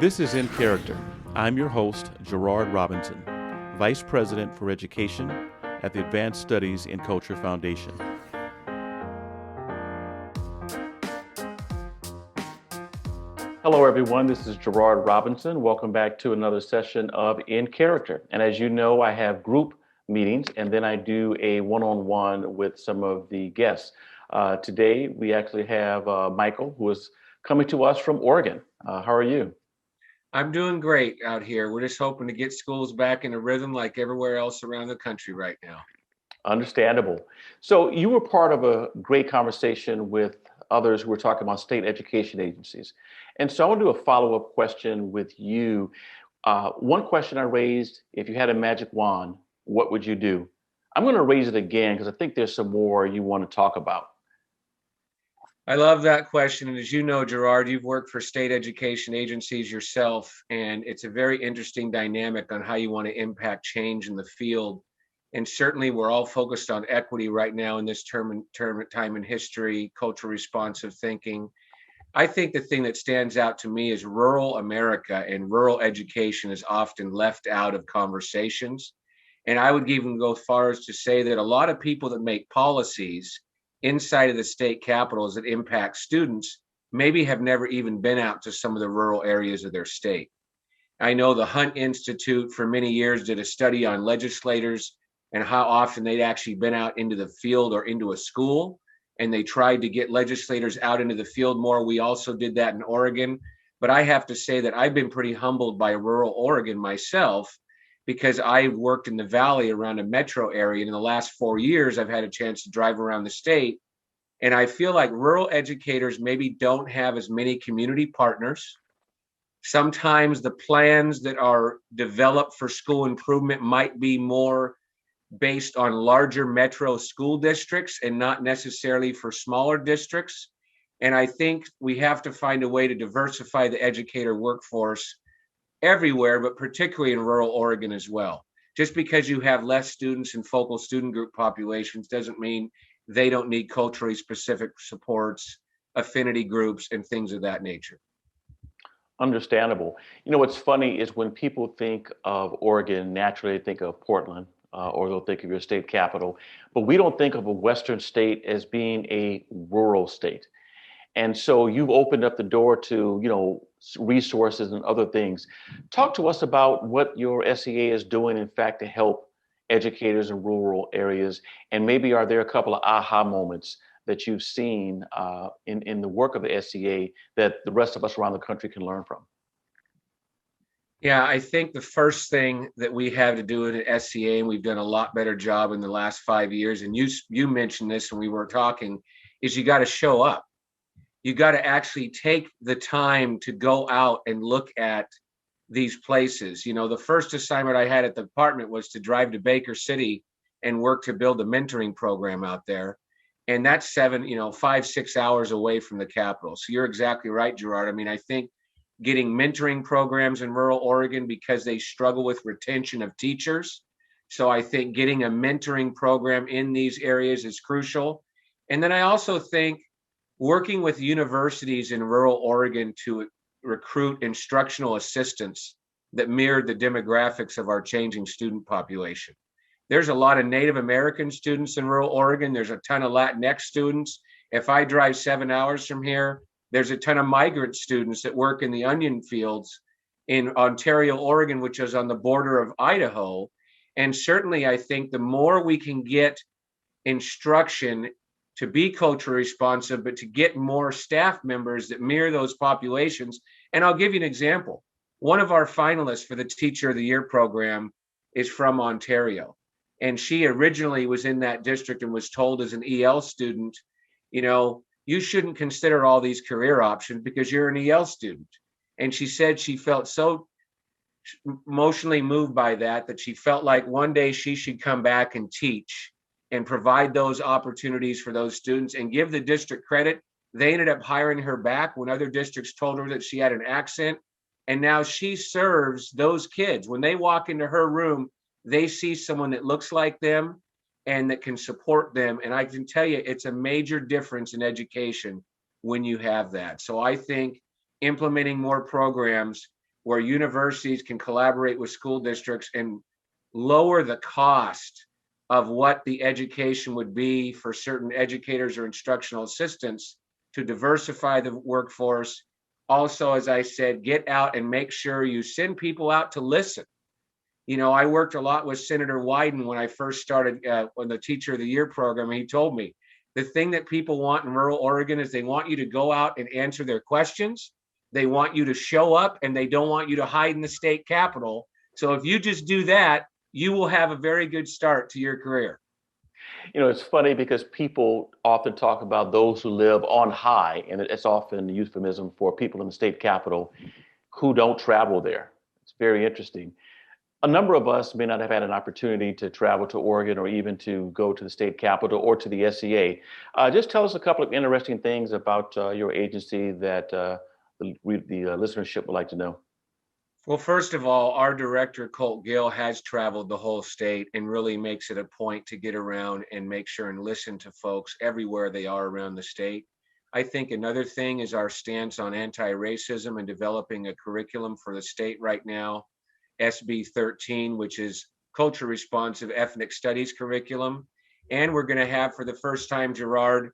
This is In Character. I'm your host, Gerard Robinson, Vice President for Education at the Advanced Studies in Culture Foundation. Hello, everyone. This is Gerard Robinson. Welcome back to another session of In Character. And as you know, I have group meetings, and then I do a one-on-one with some of the guests. Today, we actually have Michael, who is coming to us from Oregon. How are you? I'm doing great out here. We're just hoping to get schools back in a rhythm like everywhere else around the country right now. Understandable. So you were part of a great conversation with others who were talking about state education agencies. And so I want to do a follow-up question with you. One question I raised, if you had a magic wand, what would you do? I'm going to raise it again because I think there's some more you want to talk about. I love that question. And as you know, Gerard, you've worked for state education agencies yourself, and it's a very interesting dynamic on how you want to impact change in the field. And certainly we're all focused on equity right now in this time in history, cultural responsive thinking. I think the thing that stands out to me is rural America and rural education is often left out of conversations. And I would even go as far as to say that a lot of people that make policies inside of the state capitals that impact students maybe have never even been out to some of the rural areas of their state. I know the Hunt Institute for many years did a study on legislators and how often they'd actually been out into the field or into a school, and they tried to get legislators out into the field more. We also did that in Oregon. But I have to say that I've been pretty humbled by rural Oregon myself, because I worked in the valley around a metro area. And in the last 4 years, I've had a chance to drive around the state. And I feel like rural educators maybe don't have as many community partners. Sometimes the plans that are developed for school improvement might be more based on larger metro school districts and not necessarily for smaller districts. And I think we have to find a way to diversify the educator workforce everywhere, but particularly in rural Oregon as well. Just because you have less students in focal student group populations doesn't mean they don't need culturally specific supports, affinity groups, and things of that nature. Understandable. You know, what's funny is when people think of Oregon, naturally they think of Portland, or they'll think of your state capital, but we don't think of a Western state as being a rural state. And so you've opened up the door to, resources and other things. Talk to us about what your SEA is doing, in fact, to help educators in rural areas. And maybe are there a couple of aha moments that you've seen in the work of the SEA that the rest of us around the country can learn from? Yeah, I think the first thing that we have to do at SCA, and we've done a lot better job in the last 5 years, and you mentioned this when we were talking, is you got to show up. You got to actually take the time to go out and look at these places. The first assignment I had at the department was to drive to Baker City and work to build a mentoring program out there. And that's 5-6 hours away from the capital. So you're exactly right, Gerard. I mean, I think getting mentoring programs in rural Oregon, because they struggle with retention of teachers. So I think getting a mentoring program in these areas is crucial. And then I also think working with universities in rural Oregon to recruit instructional assistants that mirrored the demographics of our changing student population. There's a lot of Native American students in rural Oregon. There's a ton of Latinx students. If I drive 7 hours from here, there's a ton of migrant students that work in the onion fields in Ontario, Oregon, which is on the border of Idaho. And certainly I think the more we can get instruction to be culturally responsive, but to get more staff members that mirror those populations. And I'll give you an example. One of our finalists for the Teacher of the Year program is from Ontario. And she originally was in that district and was told as an EL student, you shouldn't consider all these career options because you're an EL student. And she said she felt so emotionally moved by that she felt like one day she should come back and teach and provide those opportunities for those students and give the district credit. They ended up hiring her back when other districts told her that she had an accent. And now she serves those kids. When they walk into her room, they see someone that looks like them and that can support them. And I can tell you, it's a major difference in education when you have that. So I think implementing more programs where universities can collaborate with school districts and lower the cost of what the education would be for certain educators or instructional assistants to diversify the workforce. Also, as I said, get out and make sure you send people out to listen. You know, I worked a lot with Senator Wyden when I first started on the Teacher of the Year program. And he told me the thing that people want in rural Oregon is they want you to go out and answer their questions. They want you to show up, and they don't want you to hide in the state capitol. So if you just do that, you will have a very good start to your career. You know, it's funny because people often talk about those who live on high, and it's often a euphemism for people in the state capitol who don't travel there. It's very interesting. A number of us may not have had an opportunity to travel to Oregon or even to go to the state capitol or to the SEA. Just tell us a couple of interesting things about your agency that the listenership would like to know. Well, first of all, our director, Colt Gill, has traveled the whole state and really makes it a point to get around and make sure and listen to folks everywhere they are around the state. I think another thing is our stance on anti-racism and developing a curriculum for the state right now, SB 13, which is culture responsive ethnic studies curriculum. And we're going to have, for the first time, Gerard,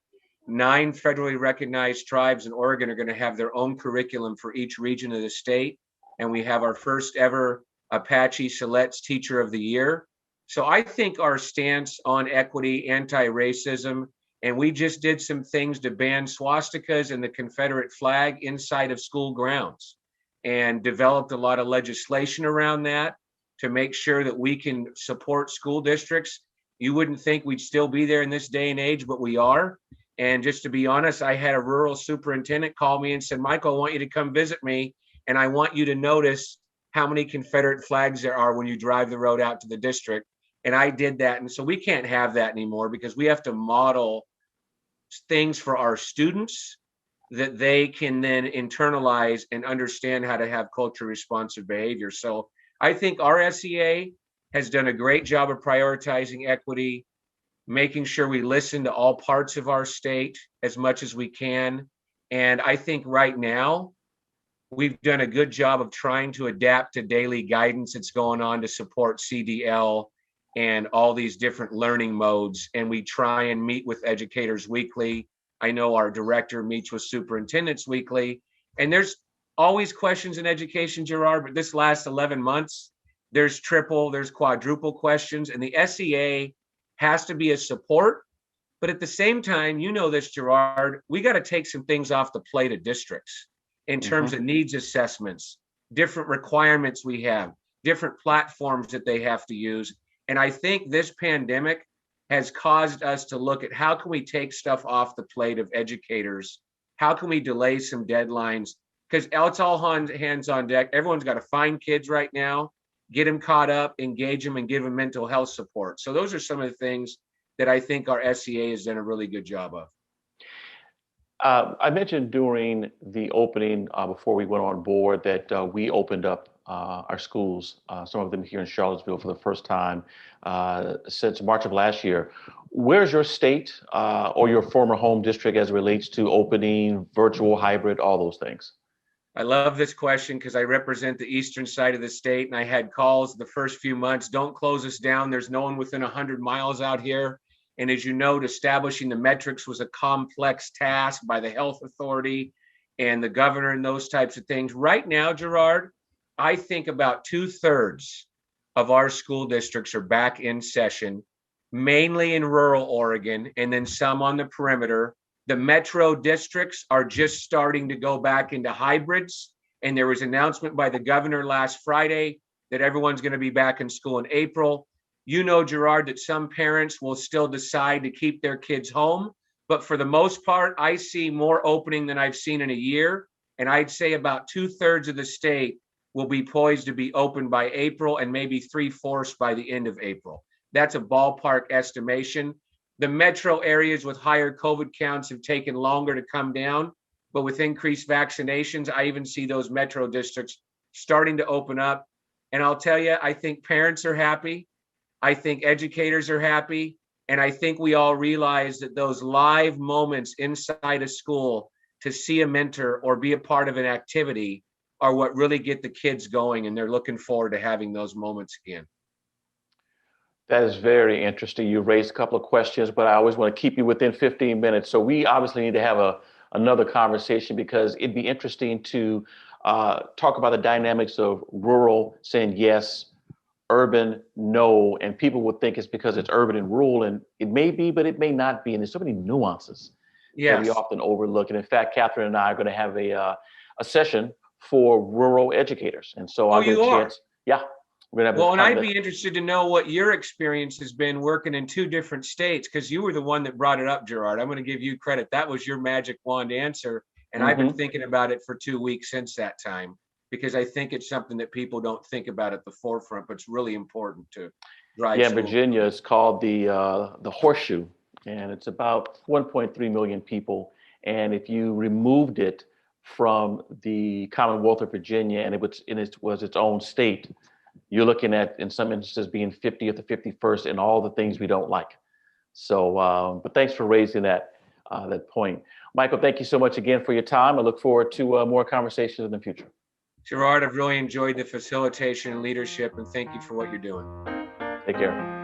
9 federally recognized tribes in Oregon are going to have their own curriculum for each region of the state. And we have our first ever Apache Siletz Teacher of the Year. So I think our stance on equity, anti-racism, and we just did some things to ban swastikas and the Confederate flag inside of school grounds and developed a lot of legislation around that to make sure that we can support school districts. You wouldn't think we'd still be there in this day and age, but we are. And just to be honest, I had a rural superintendent call me and said, Michael, I want you to come visit me. And I want you to notice how many Confederate flags there are when you drive the road out to the district. And I did that. And so we can't have that anymore because we have to model things for our students that they can then internalize and understand how to have culture responsive behavior. So I think our SEA has done a great job of prioritizing equity, making sure we listen to all parts of our state as much as we can. And I think right now, we've done a good job of trying to adapt to daily guidance that's going on to support CDL and all these different learning modes. And we try and meet with educators weekly. I know our director meets with superintendents weekly. And there's always questions in education, Gerard, but this last 11 months, there's triple, there's quadruple questions. And the SEA has to be a support. But at the same time, you know this, Gerard, we got to take some things off the plate of districts in terms of needs assessments, different requirements we have, different platforms that they have to use. And I think this pandemic has caused us to look at how can we take stuff off the plate of educators? How can we delay some deadlines? Because it's all hands on deck. Everyone's got to find kids right now, get them caught up, engage them, and give them mental health support. So those are some of the things that I think our SEA has done a really good job of. I mentioned during the opening, before we went on board, that we opened up our schools, some of them here in Charlottesville for the first time since March of last year. Where's your state or your former home district as it relates to opening, virtual, hybrid, all those things? I love this question because I represent the eastern side of the state, and I had calls the first few months, don't close us down. There's no one within 100 miles out here. And as you know, establishing the metrics was a complex task by the health authority and the governor and those types of things. Right now, Gerard, I think about 2/3 of our school districts are back in session, mainly in rural Oregon, and then some on the perimeter. The metro districts are just starting to go back into hybrids. And there was an announcement by the governor last Friday that everyone's going to be back in school in April. You know, Gerard, that some parents will still decide to keep their kids home. But for the most part, I see more opening than I've seen in a year. And I'd say about 2/3 of the state will be poised to be open by April and maybe 3/4 by the end of April. That's a ballpark estimation. The metro areas with higher COVID counts have taken longer to come down. But with increased vaccinations, I even see those metro districts starting to open up. And I'll tell you, I think parents are happy. I think educators are happy. And I think we all realize that those live moments inside a school to see a mentor or be a part of an activity are what really get the kids going, and they're looking forward to having those moments again. That is very interesting. You raised a couple of questions, but I always want to keep you within 15 minutes. So we obviously need to have another conversation because it'd be interesting to talk about the dynamics of rural saying yes, urban no, and people would think it's because it's urban and rural, and it may be, but it may not be. And there's so many nuances that we Yes. often overlook. And in fact, Catherine and I are going to have a session for rural educators, and so Oh, I'll get a you are? chance. Yeah, we're going to have Well, a and kind I'd of be interested to know what your experience has been working in two different states, because you were the one that brought it up, Gerard. I'm going to give you credit. That was your magic wand answer. And I've been hmm thinking about it for 2 weeks since that time, because I think it's something that people don't think about at the forefront, but it's really important to drive Yeah, in schools. Virginia, it's called the horseshoe, and it's about 1.3 million people. And if you removed it from the Commonwealth of Virginia and it was its own state, you're looking at, in some instances, being 50th or 51st in all the things we don't like. So, but thanks for raising that point, Michael. Thank you so much again for your time. I look forward to more conversations in the future. Gerard, I've really enjoyed the facilitation and leadership, and thank you for what you're doing. Take care.